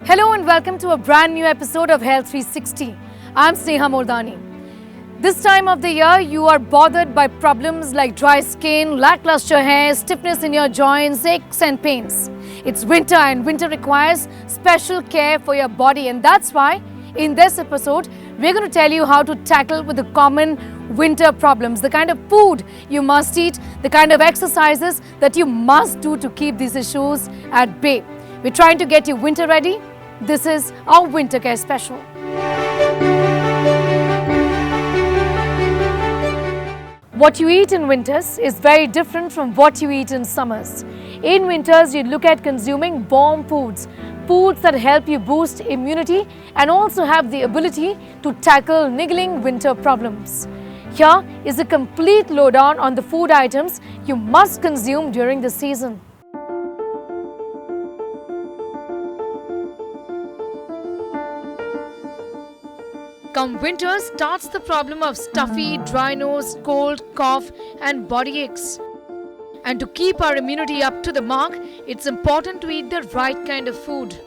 Hello and welcome to a brand new episode of Health 360. I'm Sneha Mordani. This time of the year, you are bothered by problems like dry skin, lackluster hair, stiffness in your joints, aches and pains. It's winter and winter requires special care for your body, and that's why in this episode, we're going to tell you how to tackle with the common winter problems, the kind of food you must eat, the kind of exercises that you must do to keep these issues at bay. We're trying to get you winter ready. This is our winter care special. What you eat in winters is very different from what you eat in summers. In winters, you look at consuming warm foods, foods that help you boost immunity and also have the ability to tackle niggling winter problems. Here is a complete lowdown on the food items you must consume during the season. Come winter starts the problem of stuffy, dry nose, cold, cough and body aches. And to keep our immunity up to the mark, it's important to eat the right kind of food.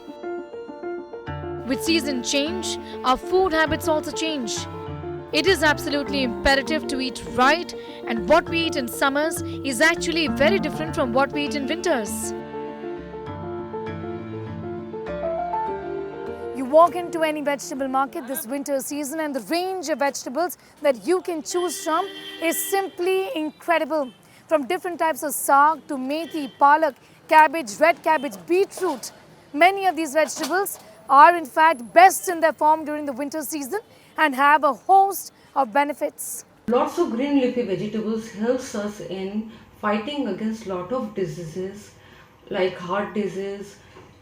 With season change, our food habits also change. It is absolutely imperative to eat right, and what we eat in summers is actually very different from what we eat in winters. You walk into any vegetable market this winter season and the range of vegetables that you can choose from is simply incredible. From different types of saag to methi, palak, cabbage, red cabbage, beetroot. Many of these vegetables are in fact best in their form during the winter season and have a host of benefits. Lots of green leafy vegetables helps us in fighting against lot of diseases like heart disease,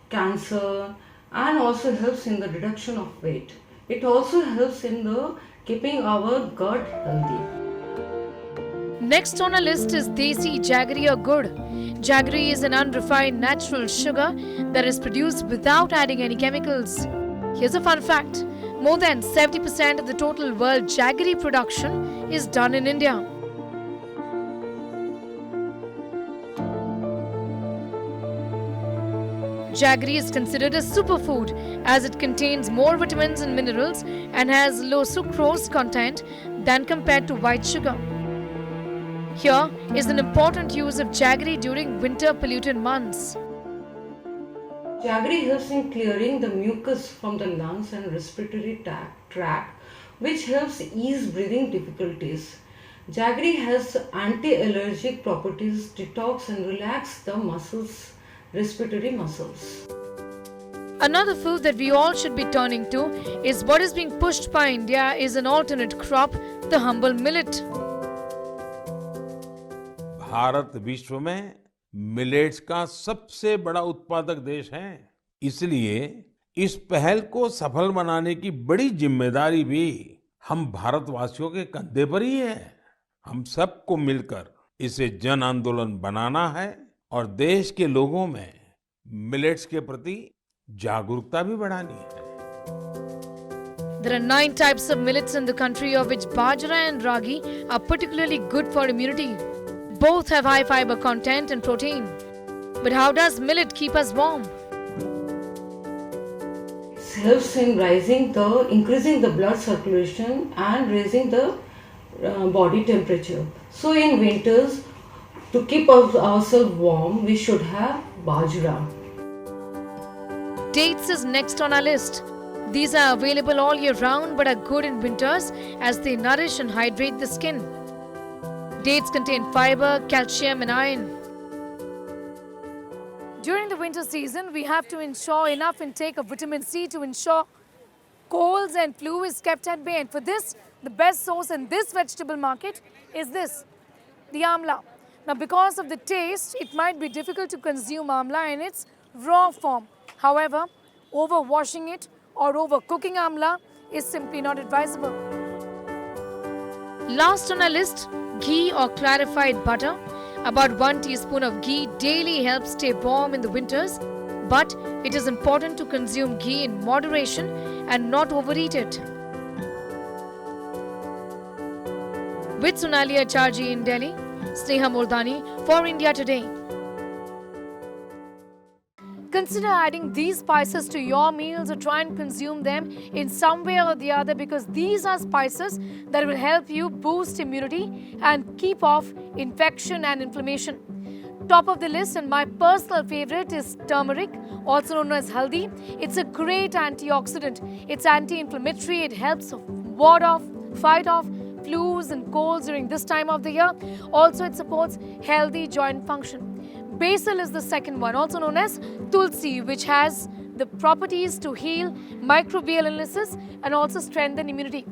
cancer, and also helps in the reduction of weight. It also helps in the keeping our gut healthy. Next on our list is Desi Jaggery or Gur. Jaggery is an unrefined natural sugar that is produced without adding any chemicals. Here's a fun fact. More than 70% of the total world jaggery production is done in India. Jaggery is considered a superfood as it contains more vitamins and minerals and has low sucrose content than compared to white sugar. Here is an important use of jaggery during winter polluted months. Jaggery helps in clearing the mucus from the lungs and respiratory tract, which helps ease breathing difficulties. Jaggery has anti-allergic properties, detox and relax the muscles, respiratory muscles. Another food that we all should be turning to is what is being pushed by India is an alternate crop, the humble millet. Bharat विश्व में millets का सबसे बड़ा उत्पादक देश है। इसलिए इस पहल को सफल बनाने की बड़ी जिम्मेदारी भी हम भारतवासियों के कंधे पर ही है। हम सबको मिलकर इसे जन आंदोलन बनाना है और देश के लोगों में मिलेट्स के प्रति जागरूकता भी बढ़ानी है। There are 9 types of millets in the country, of which bajra and ragi are particularly good for immunity. Both have high fiber content and protein. But how does millet keep us warm? It helps in increasing the blood circulation and raising the body temperature. So in winters, to keep ourselves warm, we should have bajra. Dates is next on our list. These are available all year round but are good in winters as they nourish and hydrate the skin. Dates contain fiber, calcium and iron. During the winter season, we have to ensure enough intake of vitamin C to ensure colds and flu is kept at bay. And for this, the best source in this vegetable market is this, the amla. Now, because of the taste, it might be difficult to consume amla in its raw form. However, overwashing it or overcooking amla is simply not advisable. Last on our list, ghee or clarified butter. About 1 teaspoon of ghee daily helps stay warm in the winters, but it is important to consume ghee in moderation and not overeat it. With Sonali Acharji in Delhi, Sneha Mordani for India Today. Consider adding these spices to your meals or try and consume them in some way or the other, because these are spices that will help you boost immunity and keep off infection and inflammation. Top of the list, and my personal favorite, is turmeric, also known as haldi. It's a great antioxidant. It's anti-inflammatory. It helps ward off, fight off flus and colds during this time of the year. Also, it supports healthy joint function. Basil is the second one, also known as tulsi, which has the properties to heal microbial illnesses and also strengthen immunity.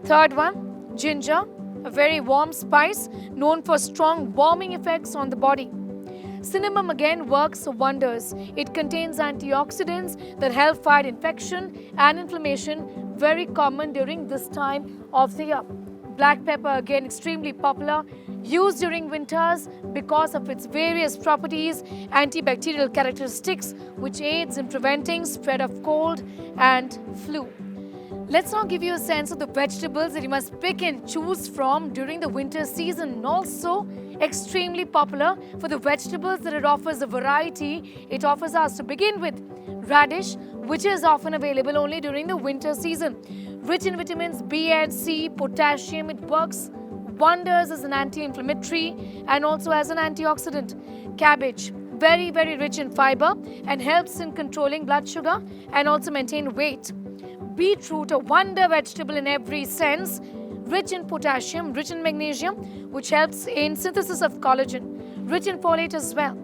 Third one, ginger, a very warm spice known for strong warming effects on the body. Cinnamon again works wonders. It contains antioxidants that help fight infection and inflammation, very common during this time of the year. Black pepper again extremely popular, used during winters because of its various properties, antibacterial characteristics, which aids in preventing spread of cold and flu. Let's now give you a sense of the vegetables that you must pick and choose from during the winter season. Also, extremely popular for the vegetables that it offers a variety. It offers us, to begin with, radish, which is often available only during the winter season. Rich in vitamins B and C, potassium, it works wonders as an anti-inflammatory and also as an antioxidant. Cabbage, very, very rich in fiber and helps in controlling blood sugar and also maintain weight. Beetroot, a wonder vegetable in every sense, rich in potassium, rich in magnesium, which helps in synthesis of collagen, rich in folate as well.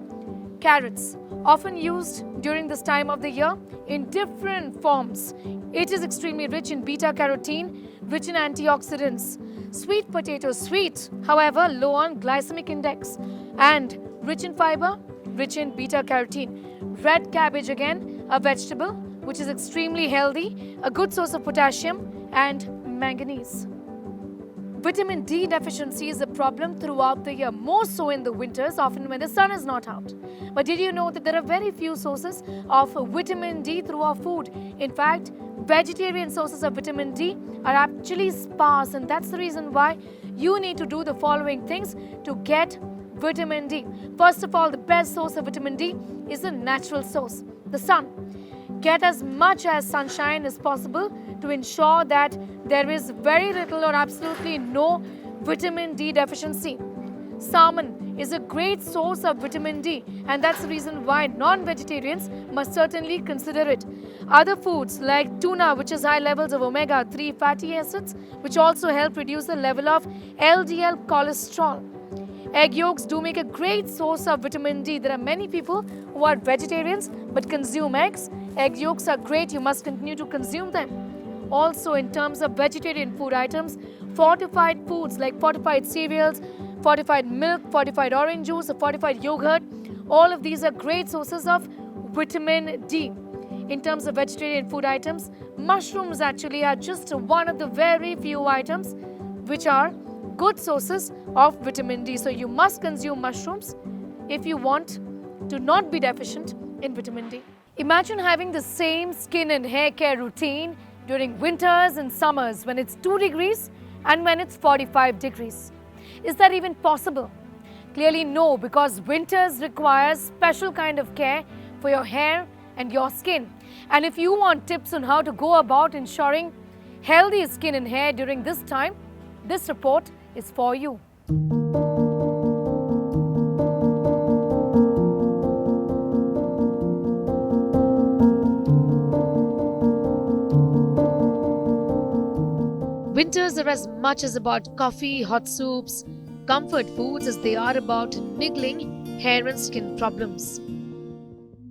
Carrots, often used during this time of the year in different forms. It is extremely rich in beta-carotene, rich in antioxidants. Sweet potatoes, sweet, however, low on glycemic index, and rich in fiber, rich in beta-carotene. Red cabbage, again, a vegetable which is extremely healthy, a good source of potassium and manganese. Vitamin D deficiency is a problem throughout the year, more so in the winters, often when the sun is not out. But did you know that there are very few sources of vitamin D through our food? In fact, vegetarian sources of vitamin D are actually sparse, and that's the reason why you need to do the following things to get vitamin D. First of all, the best source of vitamin D is a natural source, the sun. Get as much as sunshine as possible to ensure that there is very little or absolutely no vitamin D deficiency. Salmon is a great source of vitamin D, and that's the reason why non-vegetarians must certainly consider it. Other foods like tuna, which has high levels of omega-3 fatty acids, which also help reduce the level of LDL cholesterol. Egg yolks do make a great source of vitamin D. There are many people who are vegetarians but consume eggs. Egg yolks are great. You must continue to consume them. Also, in terms of vegetarian food items, fortified foods like fortified cereals, fortified milk, fortified orange juice, or fortified yogurt, all of these are great sources of vitamin D. In terms of vegetarian food items, mushrooms actually are just one of the very few items which are good sources of vitamin D. So you must consume mushrooms if you want to not be deficient in vitamin D. Imagine having the same skin and hair care routine during winters and summers when it's 2 degrees and when it's 45 degrees. Is that even possible? Clearly no, because winters require special kind of care for your hair and your skin. And if you want tips on how to go about ensuring healthy skin and hair during this time, this report is for you. Winters are as much as about coffee, hot soups, comfort foods as they are about niggling hair and skin problems.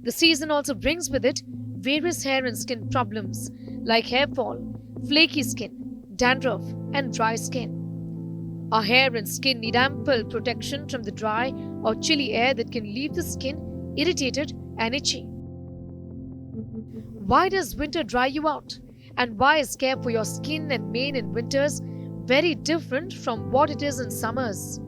The season also brings with it various hair and skin problems like hair fall, flaky skin, dandruff, and dry skin. Our hair and skin need ample protection from the dry or chilly air that can leave the skin irritated and itchy. Why does winter dry you out? And why is care for your skin and mane in winters very different from what it is in summers?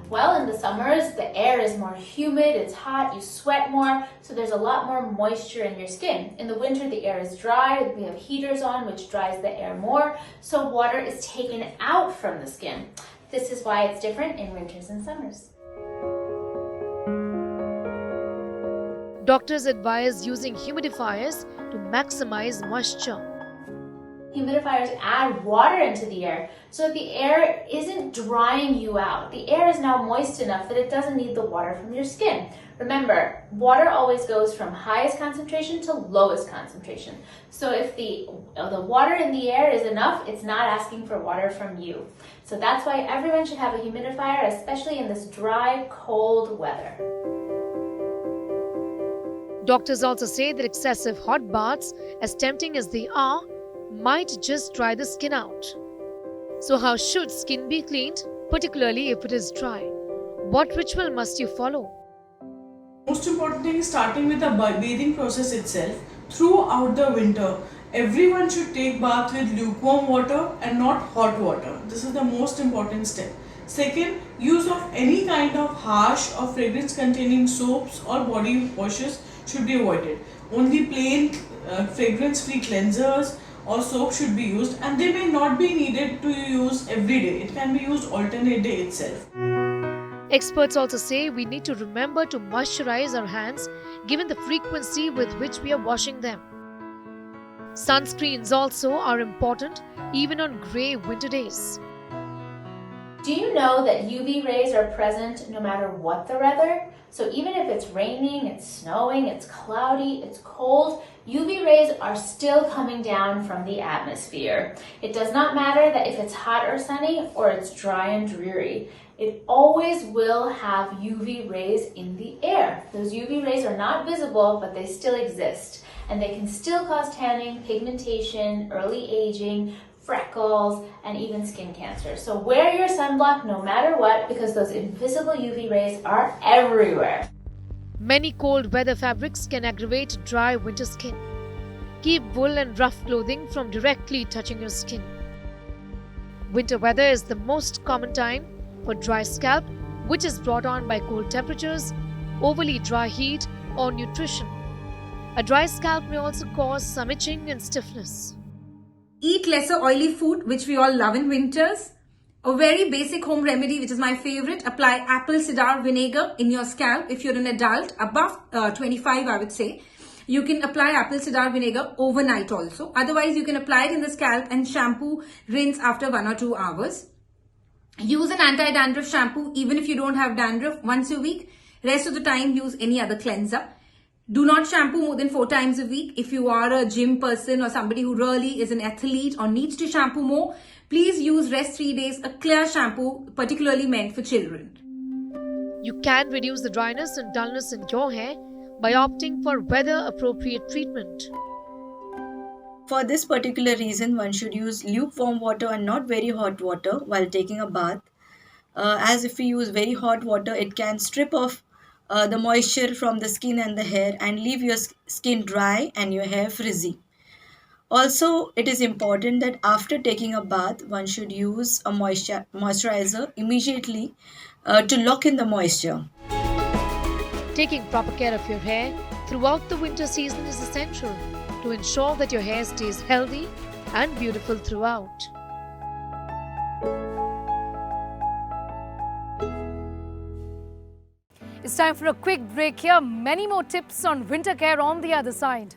Well, in the summers, the air is more humid, it's hot, you sweat more, so there's a lot more moisture in your skin. In the winter, the air is dry, we have heaters on, which dries the air more, so water is taken out from the skin. This is why it's different in winters and summers. Doctors advise using humidifiers to maximize moisture. Humidifiers add water into the air so that the air isn't drying you out. The air is now moist enough that it doesn't need the water from your skin. Remember, water always goes from highest concentration to lowest concentration. So if the water in the air is enough, it's not asking for water from you. So that's why everyone should have a humidifier, especially in this dry, cold weather. Doctors also say that excessive hot baths, as tempting as they are, might just dry the skin out. So how should skin be cleaned, particularly if it is dry? What ritual must you follow? Most important thing is starting with the bathing process itself. Throughout the winter, everyone should take bath with lukewarm water and not hot water. This is the most important step. Second, use of any kind of harsh or fragrance containing soaps or body washes should be avoided. Only plain fragrance free cleansers or soap should be used, and they may not be needed to use every day. It can be used alternate day itself. Experts also say we need to remember to moisturize our hands given the frequency with which we are washing them. Sunscreens also are important even on grey winter days. Do you know that UV rays are present no matter what the weather? So even if it's raining, it's snowing, it's cloudy, it's cold, UV rays are still coming down from the atmosphere. It does not matter that if it's hot or sunny or it's dry and dreary. It always will have UV rays in the air. Those UV rays are not visible, but they still exist. And they can still cause tanning, pigmentation, early aging, freckles, and even skin cancer. So wear your sunblock no matter what, because those invisible UV rays are everywhere. Many cold weather fabrics can aggravate dry winter skin. Keep wool and rough clothing from directly touching your skin. Winter weather is the most common time for dry scalp, which is brought on by cold temperatures, overly dry heat, or nutrition. A dry scalp may also cause some itching and stiffness. Eat lesser oily food, which we all love in winters. A very basic home remedy, which is my favorite, apply apple cider vinegar in your scalp. If you're an adult, above 25, I would say, you can apply apple cider vinegar overnight also. Otherwise, you can apply it in the scalp and shampoo, rinse after 1 or 2 hours. Use an anti-dandruff shampoo even if you don't have dandruff once a week. Rest of the time, use any other cleanser. Do not shampoo more than 4 times a week. If you are a gym person or somebody who really is an athlete or needs to shampoo more, please use rest 3 days, a clear shampoo, particularly meant for children. You can reduce the dryness and dullness in your hair by opting for weather-appropriate treatment. For this particular reason, one should use lukewarm water and not very hot water while taking a bath. As if we use very hot water, it can strip off the moisture from the skin and the hair and leave your skin dry and your hair frizzy. Also, it is important that after taking a bath, one should use a moisturizer immediately to lock in the moisture. Taking proper care of your hair throughout the winter season is essential to ensure that your hair stays healthy and beautiful throughout. It's time for a quick break here. Many more tips on winter care on the other side.